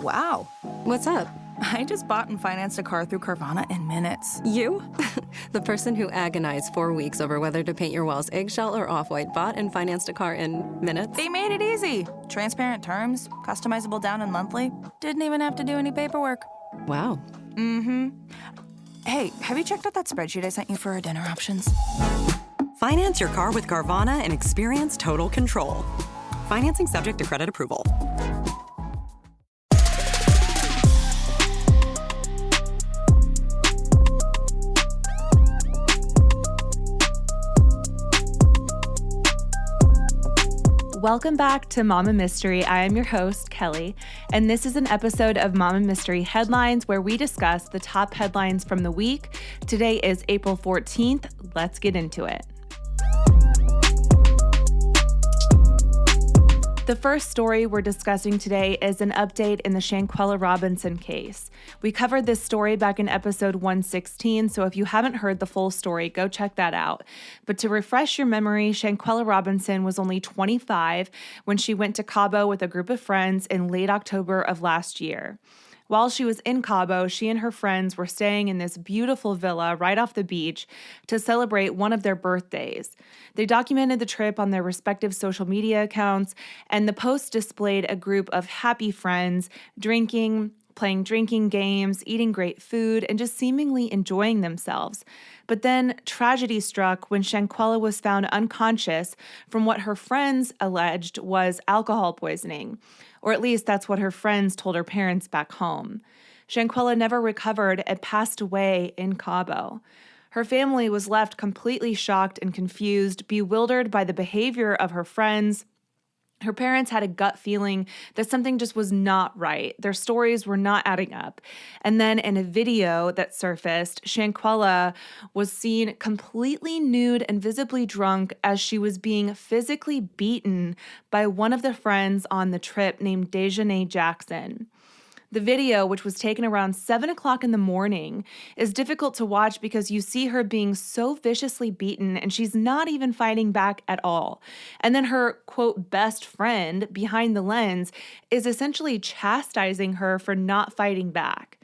Wow. What's up? I just bought and financed a car through Carvana in minutes. You? The person who agonized 4 weeks over whether to paint your walls eggshell or off-white bought and financed a car in minutes? They made it easy. Transparent terms, customizable down and monthly. Didn't even have to do any paperwork. Wow. Mm-hmm. Hey, have you checked out that spreadsheet I sent you for our dinner options? Finance your car with Carvana and experience total control. Financing subject to credit approval. Welcome back to Mama Mystery. I am your host, Kelly, and this is an episode of Mama Mystery Headlines where we discuss the top headlines from the week. Today is April 14th. Let's get into it. The first story we're discussing today is an update in the Shanquella Robinson case. We covered this story back in episode 116, so if you haven't heard the full story, go check that out. But to refresh your memory, Shanquella Robinson was only 25 when she went to Cabo with a group of friends in late October of last year. While she was in Cabo, she and her friends were staying in this beautiful villa right off the beach to celebrate one of their birthdays. They documented the trip on their respective social media accounts, and the post displayed a group of happy friends drinking, playing drinking games, eating great food, and just seemingly enjoying themselves. But then tragedy struck when Shanquella was found unconscious from what her friends alleged was alcohol poisoning. Or at least that's what her friends told her parents back home. Shanquella never recovered and passed away in Cabo. Her family was left completely shocked and confused, bewildered by the behavior of her friends. Her parents had a gut feeling that something just was not right. Their stories were not adding up. And then in a video that surfaced, Shanquella was seen completely nude and visibly drunk as she was being physically beaten by one of the friends on the trip named Dejanay Jackson. The video, which was taken around 7 o'clock in the morning, is difficult to watch because you see her being so viciously beaten and she's not even fighting back at all. And then her, quote, best friend behind the lens is essentially chastising her for not fighting back.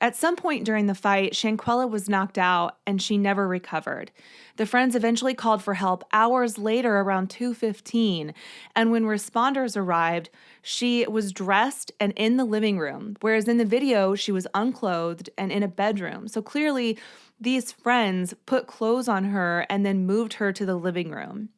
At some point during the fight, Shanquella was knocked out and she never recovered. The friends eventually called for help hours later around 2:15, and when responders arrived, she was dressed and in the living room, whereas in the video, she was unclothed and in a bedroom. So clearly, these friends put clothes on her and then moved her to the living room.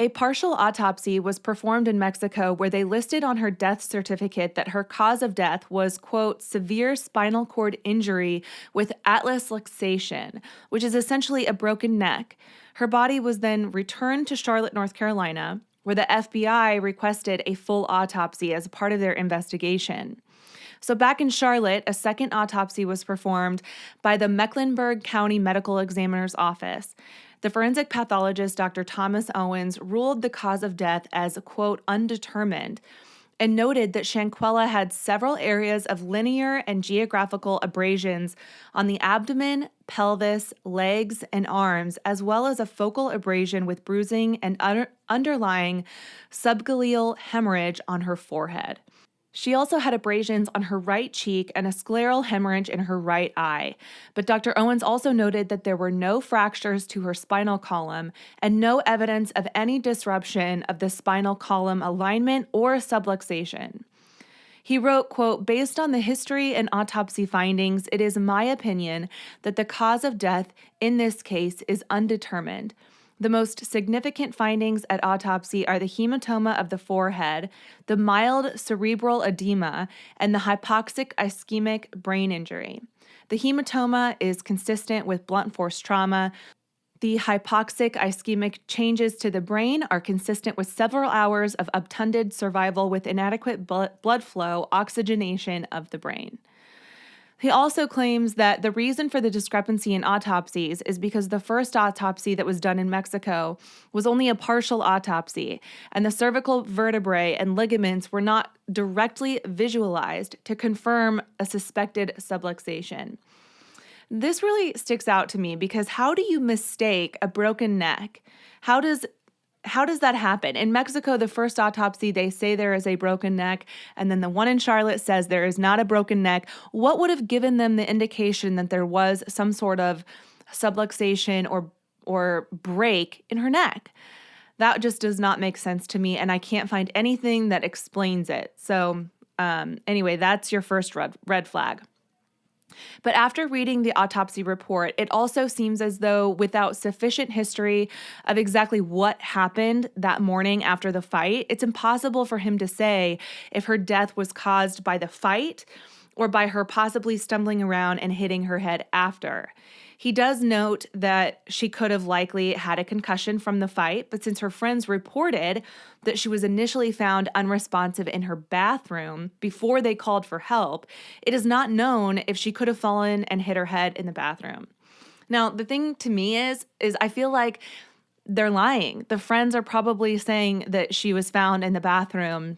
A partial autopsy was performed in Mexico where they listed on her death certificate that her cause of death was, quote, severe spinal cord injury with atlas luxation, which is essentially a broken neck. Her body was then returned to Charlotte, North Carolina, where the FBI requested a full autopsy as part of their investigation. So back in Charlotte, a second autopsy was performed by the Mecklenburg County Medical Examiner's Office. The forensic pathologist, Dr. Thomas Owens, ruled the cause of death as, quote, undetermined, and noted that Shanquella had several areas of linear and geographical abrasions on the abdomen, pelvis, legs, and arms, as well as a focal abrasion with bruising and underlying subgaleal hemorrhage on her forehead. She also had abrasions on her right cheek and a scleral hemorrhage in her right eye. But Dr. Owens also noted that there were no fractures to her spinal column and no evidence of any disruption of the spinal column alignment or subluxation. He wrote, quote, based on the history and autopsy findings, it is my opinion that the cause of death in this case is undetermined. The most significant findings at autopsy are the hematoma of the forehead, the mild cerebral edema, and the hypoxic ischemic brain injury. The hematoma is consistent with blunt force trauma. The hypoxic ischemic changes to the brain are consistent with several hours of obtunded survival with inadequate blood flow, oxygenation of the brain. He also claims that the reason for the discrepancy in autopsies is because the first autopsy that was done in Mexico was only a partial autopsy, and the cervical vertebrae and ligaments were not directly visualized to confirm a suspected subluxation. This really sticks out to me because how do you mistake a broken neck? How does how does that happen? In Mexico, the first autopsy, they say there is a broken neck, and then the one in Charlotte says there is not a broken neck. What would have given them the indication that there was some sort of subluxation or break in her neck? That just does not make sense to me, and I can't find anything that explains it. So anyway, that's your first red flag. But after reading the autopsy report, it also seems as though without sufficient history of exactly what happened that morning after the fight, it's impossible for him to say if her death was caused by the fight or by her possibly stumbling around and hitting her head after. He does note that she could have likely had a concussion from the fight, but since her friends reported that she was initially found unresponsive in her bathroom before they called for help, it is not known if she could have fallen and hit her head in the bathroom. Now, the thing to me is I feel like they're lying. The friends are probably saying that she was found in the bathroom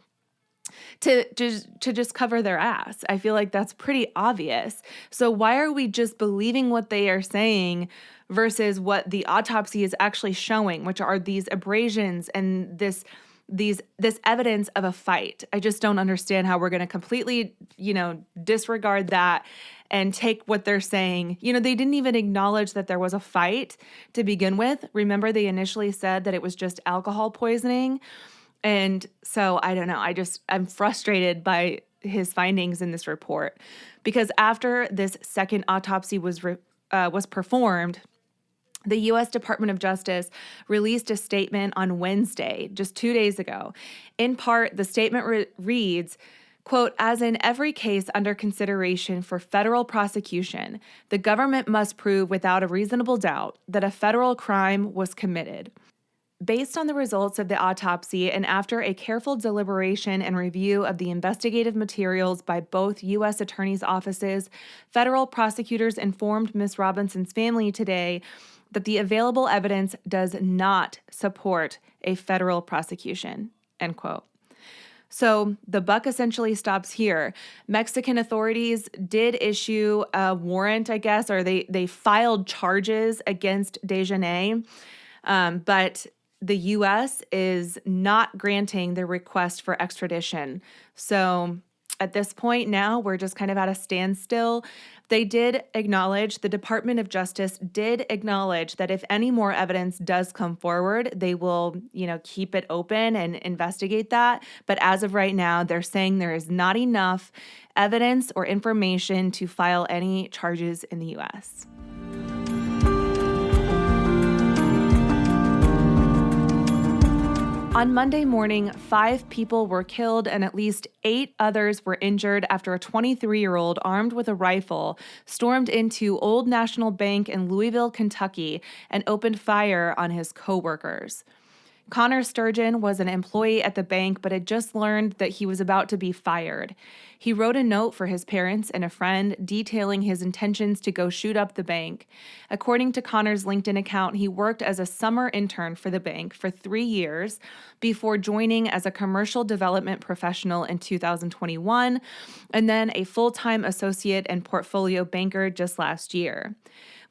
to just cover their ass. I feel like that's pretty obvious. So why are we just believing what they are saying versus what the autopsy is actually showing, which are these abrasions and this evidence of a fight? I just don't understand how we're going to completely, disregard that and take what they're saying. They didn't even acknowledge that there was a fight to begin with. Remember, they initially said that it was just alcohol poisoning. And so I don't know. I'm frustrated by his findings in this report because after this second autopsy was performed, the U.S. Department of Justice released a statement on Wednesday, just 2 days ago. In part, the statement reads, quote, "As in every case under consideration for federal prosecution, the government must prove without a reasonable doubt that a federal crime was committed. Based on the results of the autopsy and after a careful deliberation and review of the investigative materials by both U.S. attorneys' offices, federal prosecutors informed Ms. Robinson's family today that the available evidence does not support a federal prosecution," end quote. So the buck essentially stops here. Mexican authorities did issue a warrant, I guess, or they filed charges against Desjardins, but the U.S. is not granting the request for extradition. So at this point now, we're just kind of at a standstill. They did acknowledge, the Department of Justice did acknowledge that if any more evidence does come forward, they will, keep it open and investigate that. But as of right now, they're saying there is not enough evidence or information to file any charges in the U.S. On Monday morning, 5 people were killed and at least 8 others were injured after a 23-year-old armed with a rifle stormed into Old National Bank in Louisville, Kentucky, and opened fire on his coworkers. Connor Sturgeon was an employee at the bank but had just learned that he was about to be fired. He wrote a note for his parents and a friend detailing his intentions to go shoot up the bank. According to Connor's LinkedIn account, he worked as a summer intern for the bank for 3 years before joining as a commercial development professional in 2021 and then a full-time associate and portfolio banker just last year.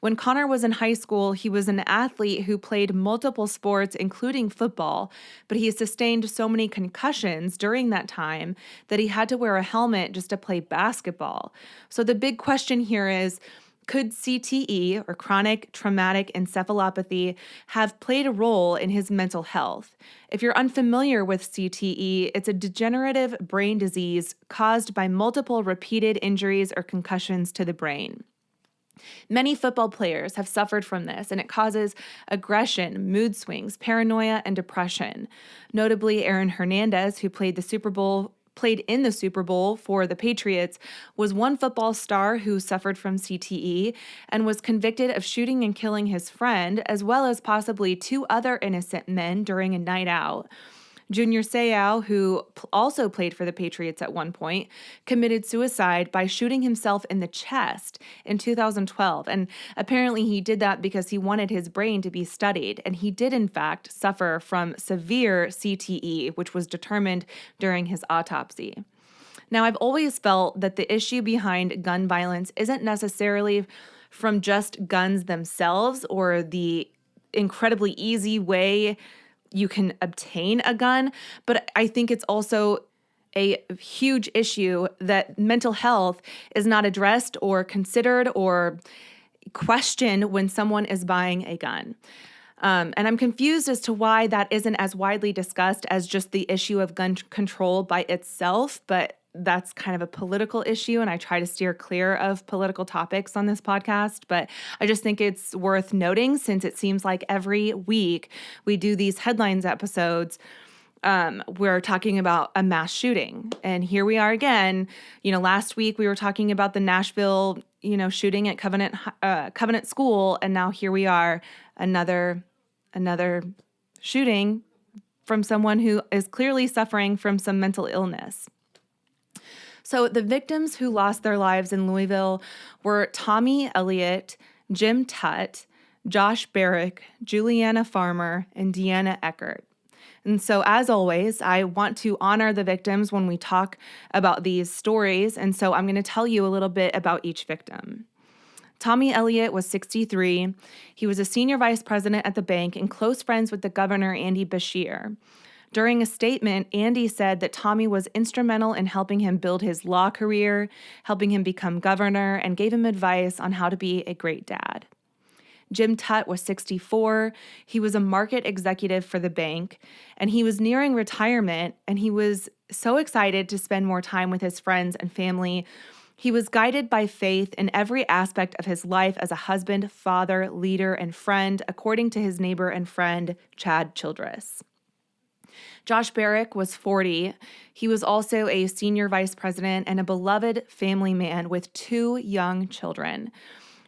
When Connor was in high school, he was an athlete who played multiple sports, including football, but he sustained so many concussions during that time that he had to wear a helmet just to play basketball. So the big question here is, could CTE, or chronic traumatic encephalopathy, have played a role in his mental health? If you're unfamiliar with CTE, it's a degenerative brain disease caused by multiple repeated injuries or concussions to the brain. Many football players have suffered from this, and it causes aggression, mood swings, paranoia, and depression. Notably, Aaron Hernandez, who played in the Super Bowl for the Patriots, was one football star who suffered from CTE and was convicted of shooting and killing his friend, as well as possibly 2 other innocent men during a night out. Junior Seau, who also played for the Patriots at one point, committed suicide by shooting himself in the chest in 2012. And apparently he did that because he wanted his brain to be studied. And he did, in fact, suffer from severe CTE, which was determined during his autopsy. Now, I've always felt that the issue behind gun violence isn't necessarily from just guns themselves or the incredibly easy way you can obtain a gun, but I think it's also a huge issue that mental health is not addressed or considered or questioned when someone is buying a gun. And I'm confused as to why that isn't as widely discussed as just the issue of gun control by itself, but that's kind of a political issue, and I try to steer clear of political topics on this podcast. But I just think it's worth noting, since it seems like every week we do these headlines episodes, we're talking about a mass shooting. And here we are again. Last week we were talking about the Nashville, shooting at Covenant School, and now here we are, another shooting from someone who is clearly suffering from some mental illness. So the victims who lost their lives in Louisville were Tommy Elliott, Jim Tutt, Josh Barrick, Juliana Farmer, and Deanna Eckert. And so, as always, I want to honor the victims when we talk about these stories. And so I'm going to tell you a little bit about each victim. Tommy Elliott was 63. He was a senior vice president at the bank and close friends with the governor, Andy Beshear. During a statement, Andy said that Tommy was instrumental in helping him build his law career, helping him become governor, and gave him advice on how to be a great dad. Jim Tutt was 64. He was a market executive for the bank, and he was nearing retirement, and he was so excited to spend more time with his friends and family. He was guided by faith in every aspect of his life as a husband, father, leader, and friend, according to his neighbor and friend, Chad Childress. Josh Barrick was 40. He was also a senior vice president and a beloved family man with 2 young children.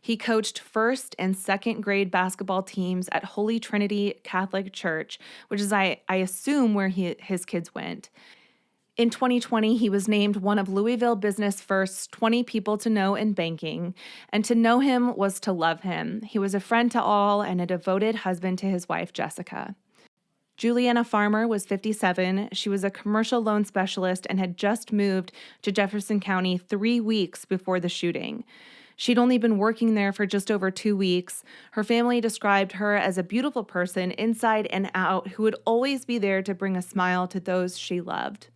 He coached first and second grade basketball teams at Holy Trinity Catholic Church, which is, I assume, where his kids went. In 2020, he was named one of Louisville Business First's 20 people to know in banking, and to know him was to love him. He was a friend to all and a devoted husband to his wife, Jessica. Juliana Farmer was 57. She was a commercial loan specialist and had just moved to Jefferson County 3 weeks before the shooting. She'd only been working there for just over 2 weeks. Her family described her as a beautiful person inside and out who would always be there to bring a smile to those she loved.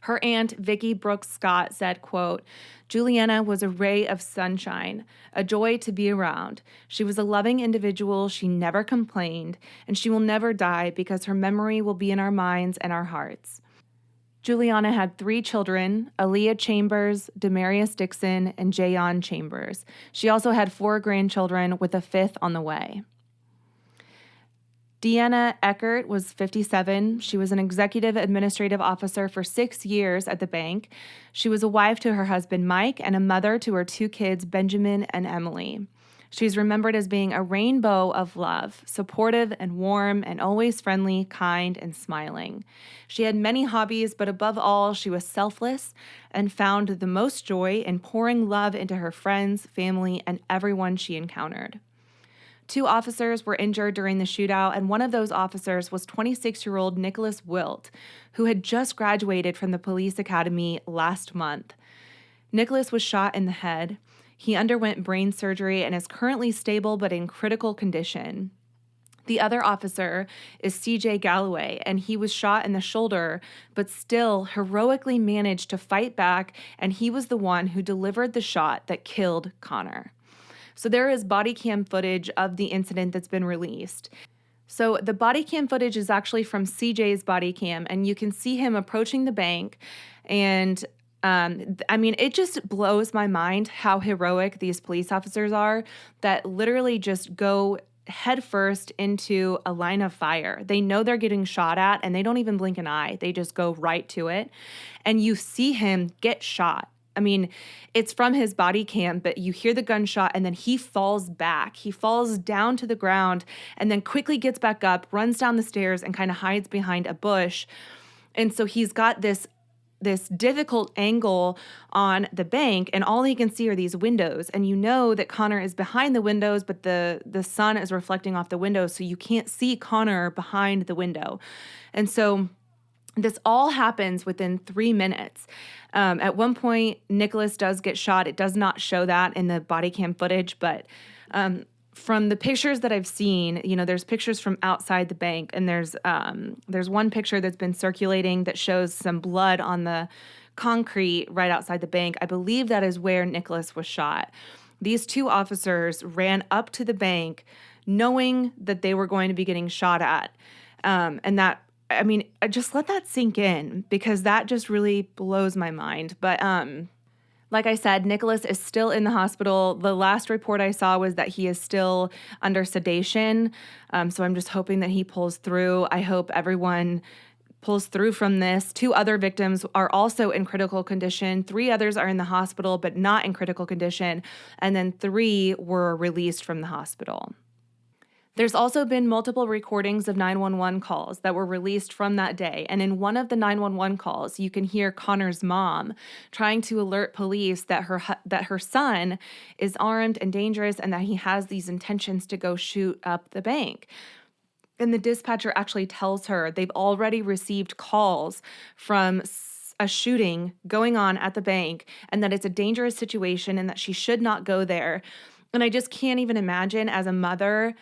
Her aunt, Vicki Brooks Scott, said, quote, "Juliana was a ray of sunshine, a joy to be around. She was a loving individual. She never complained, and she will never die because her memory will be in our minds and our hearts." Juliana had 3 children, Aaliyah Chambers, Demarius Dixon, and Jayon Chambers. She also had 4 grandchildren, with a 5th on the way. Deanna Eckert was 57. She was an executive administrative officer for 6 years at the bank. She was a wife to her husband, Mike, and a mother to her 2 kids, Benjamin and Emily. She's remembered as being a rainbow of love, supportive and warm and always friendly, kind, and smiling. She had many hobbies, but above all, she was selfless and found the most joy in pouring love into her friends, family, and everyone she encountered. 2 officers were injured during the shootout, and one of those officers was 26-year-old Nicholas Wilt, who had just graduated from the police academy last month. Nicholas was shot in the head. He underwent brain surgery and is currently stable but in critical condition. The other officer is CJ Galloway, and he was shot in the shoulder, but still heroically managed to fight back, and he was the one who delivered the shot that killed Connor. So there is body cam footage of the incident that's been released. So the body cam footage is actually from CJ's body cam, and you can see him approaching the bank. And it just blows my mind how heroic these police officers are that literally just go headfirst into a line of fire. They know they're getting shot at, and they don't even blink an eye. They just go right to it. And you see him get shot. I mean, it's from his body cam, but you hear the gunshot and then he falls back. He falls down to the ground and then quickly gets back up, runs down the stairs, and kind of hides behind a bush. And so he's got this difficult angle on the bank, and all he can see are these windows. And you know that Connor is behind the windows, but the sun is reflecting off the windows, so you can't see Connor behind the window. And so this all happens within 3 minutes. At one point, Nicholas does get shot. It does not show that in the body cam footage, but from the pictures that I've seen, there's pictures from outside the bank, and there's one picture that's been circulating that shows some blood on the concrete right outside the bank. I believe that is where Nicholas was shot. These two officers ran up to the bank knowing that they were going to be getting shot at. Just let that sink in, because that just really blows my mind. But like I said, Nicholas is still in the hospital. The last report I saw was that he is still under sedation. So I'm just hoping that he pulls through. I hope everyone pulls through from this. 2 other victims are also in critical condition. 3 others are in the hospital, but not in critical condition. And then 3 were released from the hospital. There's also been multiple recordings of 911 calls that were released from that day. And in one of the 911 calls, you can hear Connor's mom trying to alert police that her son is armed and dangerous, and that he has these intentions to go shoot up the bank. And the dispatcher actually tells her they've already received calls from a shooting going on at the bank, and that it's a dangerous situation and that she should not go there. And I just can't even imagine, as a mother,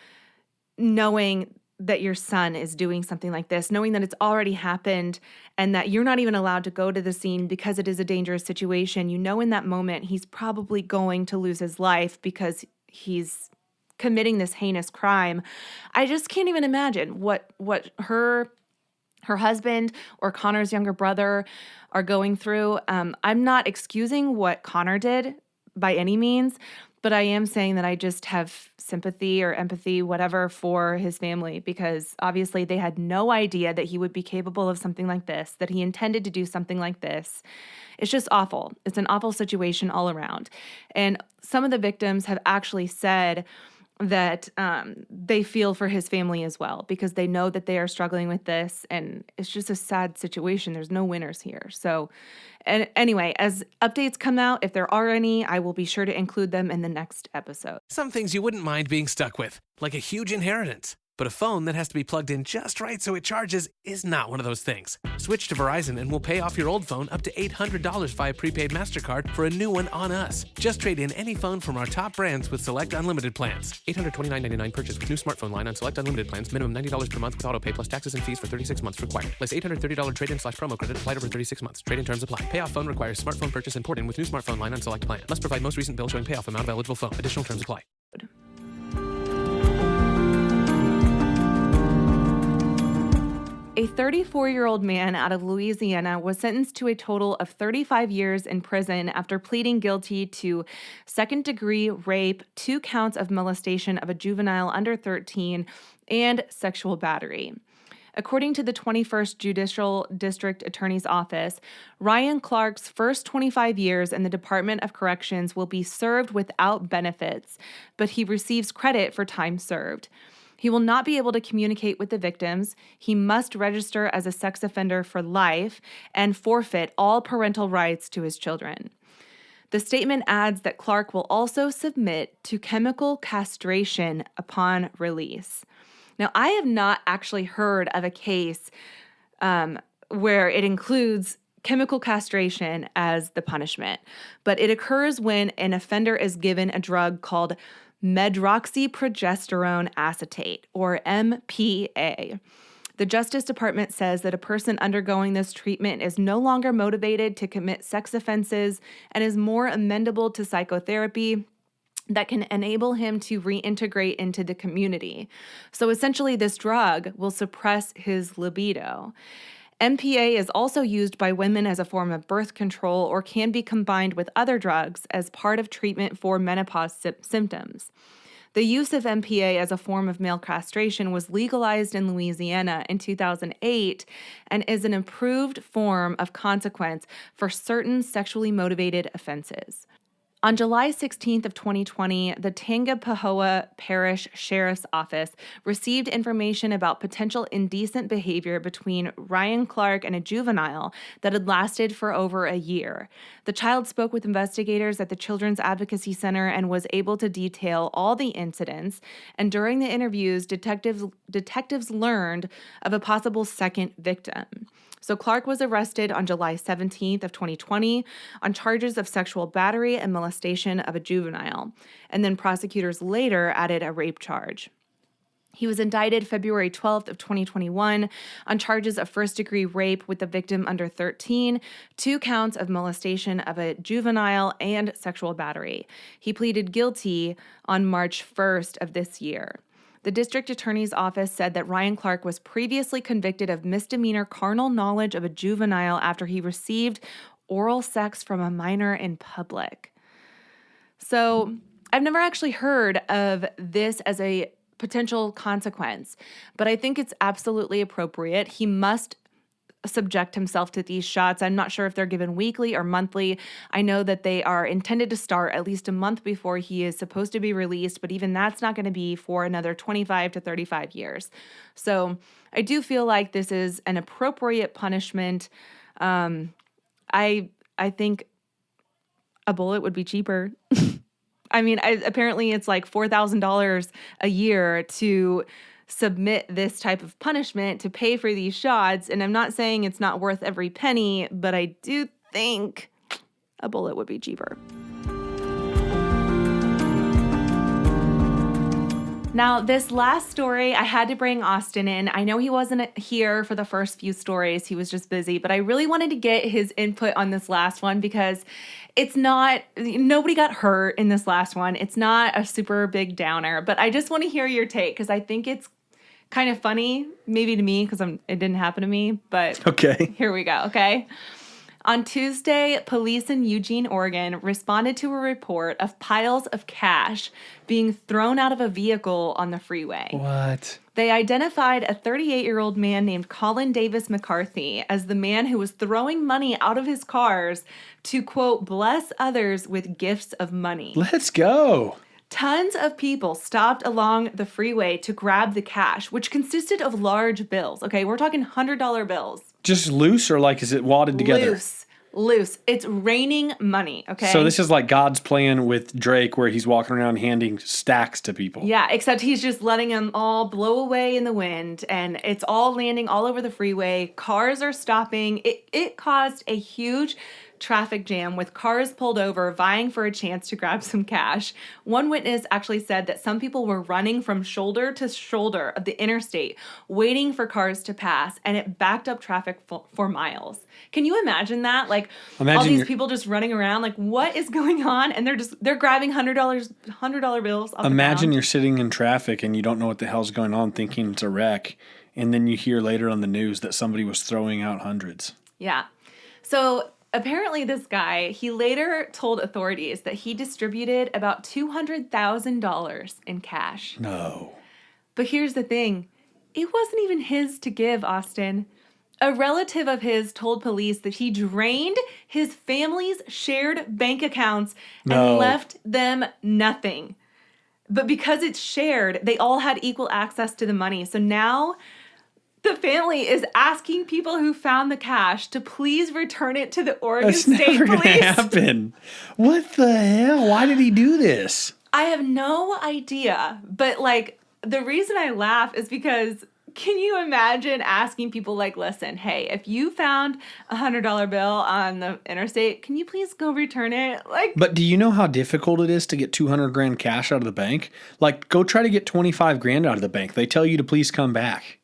knowing that your son is doing something like this, knowing that it's already happened and that you're not even allowed to go to the scene because it is a dangerous situation. In that moment, he's probably going to lose his life because he's committing this heinous crime. I just can't even imagine what her husband or Connor's younger brother are going through. I'm not excusing what Connor did by any means, but I am saying that I just have sympathy or empathy, whatever, for his family, because obviously they had no idea that he would be capable of something like this, that he intended to do something like this. It's just awful. It's an awful situation all around. And some of the victims have actually said that they feel for his family as well, because they know that they are struggling with this, and it's just a sad situation. There's no winners here. So, and anyway, as updates come out, if there are any, I will be sure to include them in the next episode. Some things you wouldn't mind being stuck with, like a huge inheritance. But a phone that has to be plugged in just right so it charges is not one of those things. Switch to Verizon and we'll pay off your old phone up to $800 via prepaid MasterCard for a new one on us. Just trade in any phone from our top brands with select unlimited plans. $829.99 purchase with new smartphone line on select unlimited plans. Minimum $90 per month with autopay plus taxes and fees for 36 months required. Plus $830 trade-in/promo credit applied over 36 months. Trade-in terms apply. Payoff phone requires smartphone purchase and port-in with new smartphone line on select plan. Must provide most recent bill showing payoff amount of eligible phone. Additional terms apply. A 34-year-old man out of Louisiana was sentenced to a total of 35 years in prison after pleading guilty to second-degree rape, 2 counts of molestation of a juvenile under 13, and sexual battery. According to the 21st Judicial District Attorney's Office, Ryan Clark's first 25 years in the Department of Corrections will be served without benefits, but he receives credit for time served. He will not be able to communicate with the victims. He must register as a sex offender for life and forfeit all parental rights to his children. The statement adds that Clark will also submit to chemical castration upon release. Now, I have not actually heard of a case where it includes chemical castration as the punishment, but it occurs when an offender is given a drug called medroxyprogesterone acetate, or MPA. The Justice Department says that a person undergoing this treatment is no longer motivated to commit sex offenses and is more amenable to psychotherapy that can enable him to reintegrate into the community. So essentially, this drug will suppress his libido. MPA is also used by women as a form of birth control or can be combined with other drugs as part of treatment for menopause symptoms. The use of MPA as a form of male castration was legalized in Louisiana in 2008 and is an approved form of consequence for certain sexually motivated offenses. On July 16th of 2020, the Tangipahoa Parish Sheriff's Office received information about potential indecent behavior between Ryan Clark and a juvenile that had lasted for over a year. The child spoke with investigators at the Children's Advocacy Center and was able to detail all the incidents, and during the interviews, detectives learned of a possible second victim. So Clark was arrested on July 17th of 2020 on charges of sexual battery and molestation of a juvenile. And then prosecutors later added a rape charge. He was indicted February 12th of 2021 on charges of first-degree rape with the victim under 13, 2 counts of molestation of a juvenile, and sexual battery. He pleaded guilty on March 1st of this year. The district attorney's office said that Ryan Clark was previously convicted of misdemeanor carnal knowledge of a juvenile after he received oral sex from a minor in public. So I've never actually heard of this as a potential consequence, but I think it's absolutely appropriate. He must subject himself to these shots. I'm not sure if they're given weekly or monthly. I know that they are intended to start at least a month before he is supposed to be released, but even that's not going to be for another 25 to 35 years. So I do feel like this is an appropriate punishment. I think a bullet would be cheaper. I mean, apparently it's like $4,000 a year to submit this type of punishment to pay for these shots. And I'm not saying it's not worth every penny, but I do think a bullet would be cheaper. Now, this last story, I had to bring Austin in. I know he wasn't here for the first few stories. He was just busy, but I really wanted to get his input on this last one because nobody got hurt in this last one. It's not a super big downer, but I just want to hear your take because I think it's kind of funny, maybe to me because it didn't happen to me, but Okay. Here we go, okay? On Tuesday, police in Eugene, Oregon responded to a report of piles of cash being thrown out of a vehicle on the freeway. What? They identified a 38-year-old man named Colin Davis McCarthy as the man who was throwing money out of his cars to, quote, bless others with gifts of money. Let's go. Tons of people stopped along the freeway to grab the cash, which consisted of large bills. Okay, we're talking $100 bills. Just loose or like is it wadded together? Loose. It's raining money, okay? So this is like God's plan with Drake where he's walking around handing stacks to people. Yeah, except he's just letting them all blow away in the wind and it's all landing all over the freeway. Cars are stopping. It caused a huge traffic jam with cars pulled over vying for a chance to grab some cash. One witness actually said that some people were running from shoulder to shoulder of the interstate waiting for cars to pass and it backed up traffic for miles. Can you imagine that? Like all these people just running around like what is going on and they're grabbing $100 bills off Imagine the ground. you're sitting in traffic and you don't know what the hell's going on thinking it's a wreck and then you hear later on the news that somebody was throwing out hundreds. Yeah. So apparently this guy, he later told authorities that he distributed about $200,000 in cash. No. But here's the thing. It wasn't even his to give, Austin. A relative of his told police that he drained his family's shared bank accounts and left them nothing. But because it's shared, they all had equal access to the money. So now the family is asking people who found the cash to please return it to the Oregon That's State never Police. gonna happen. What the hell? Why did he do this? I have no idea. But like the reason I laugh is because can you imagine asking people like, listen, hey, if you found a $100 bill on the interstate, can you please go return it? Like, But do you know how difficult it is to get 200 grand cash out of the bank? Like, go try to get 25 grand out of the bank. They tell you to please come back.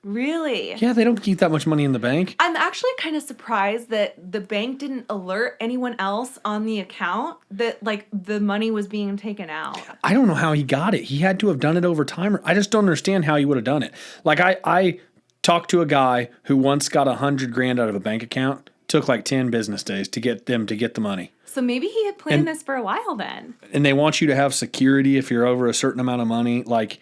really? Yeah, they don't keep that much money in the bank. I'm actually kind of surprised that the bank didn't alert anyone else on the account that like the money was being taken out. I don't know how he got it. He had to have done it over time. I just don't understand how he would have done it. Like I talked to a guy who once got 100 grand out of a bank account. Took like 10 business days to get them to get the money. So maybe he had planned this for a while then. And they want you to have security if you're over a certain amount of money. Like,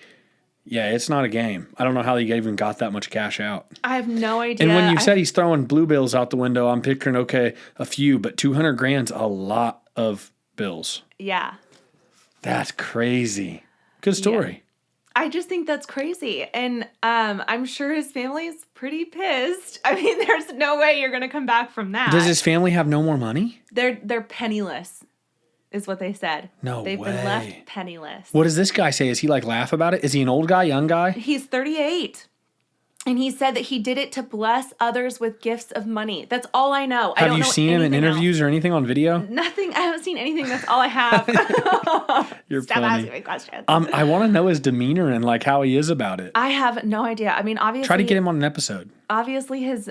yeah, it's not a game. I don't know how he even got that much cash out. I have no idea. And when you said he's throwing blue bills out the window, I'm picturing, okay, a few, but 200 grand's a lot of bills. Yeah. That's crazy. Good story. I just think that's crazy. And I'm sure his family's pretty pissed. I mean, there's no way you're going to come back from that. Does his family have no more money? They're penniless, is what they said. No They've way. been left penniless. What does this guy say? Is he like laugh about it? Is he an old guy, young guy? He's 38. And he said that he did it to bless others with gifts of money. That's all I know. I Have don't you know seen him in anything interviews else. or anything on video? Nothing. I haven't seen anything. That's all I have. You're Stop funny. asking me questions. I want to know his demeanor and like how he is about it. I have no idea. I mean, obviously, Try to get him on an episode. obviously his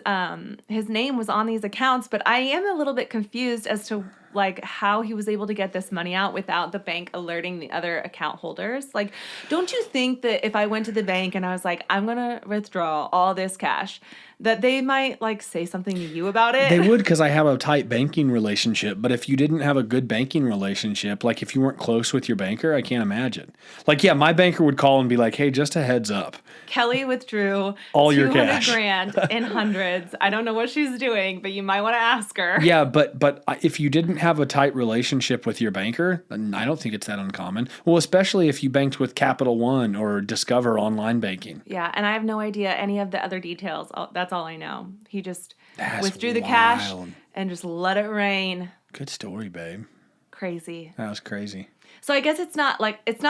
name was on these accounts, but I am a little bit confused as to like how he was able to get this money out without the bank alerting the other account holders. Like, don't you think that if I went to the bank and I was like, I'm gonna withdraw all this cash, that they might like say something to you about it? They would, because I have a tight banking relationship. But if you didn't have a good banking relationship, like if you weren't close with your banker, I can't imagine. Like, yeah, my banker would call and be like, hey, just a heads up. Kelly withdrew All your 200 cash. grand in hundreds. I don't know what she's doing, but you might want to ask her. Yeah, but if you didn't have a tight relationship with your banker, then I don't think it's that uncommon. Well, especially if you banked with Capital One or Discover Online Banking. Yeah, and I have no idea any of the other details. That's all I know. He just That's withdrew the cash wild. and just let it rain. Good story, babe. Crazy. That was crazy. So I guess it's not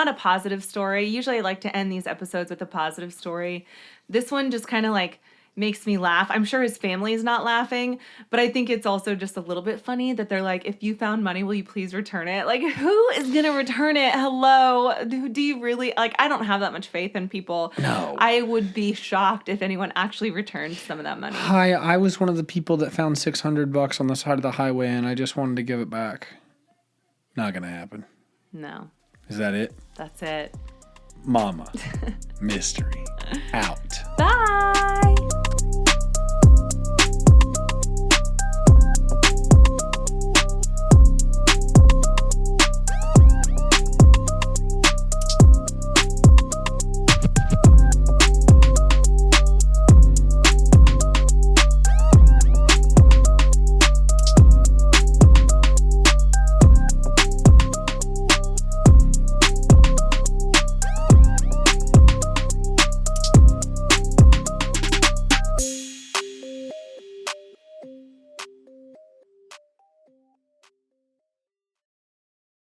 a positive story. Usually I like to end these episodes with a positive story. This one just kind of like makes me laugh. I'm sure his family is not laughing, but I think it's also just a little bit funny that they're like, if you found money, will you please return it? Like, who is going to return it? Hello? Do you really, like, I don't have that much faith in people. No. I would be shocked if anyone actually returned some of that money. Hi, I was one of the people that found $600 on the side of the highway and I just wanted to give it back. Not going to happen. No, Is that it? that's it. Mama. Mystery. Out. Bye.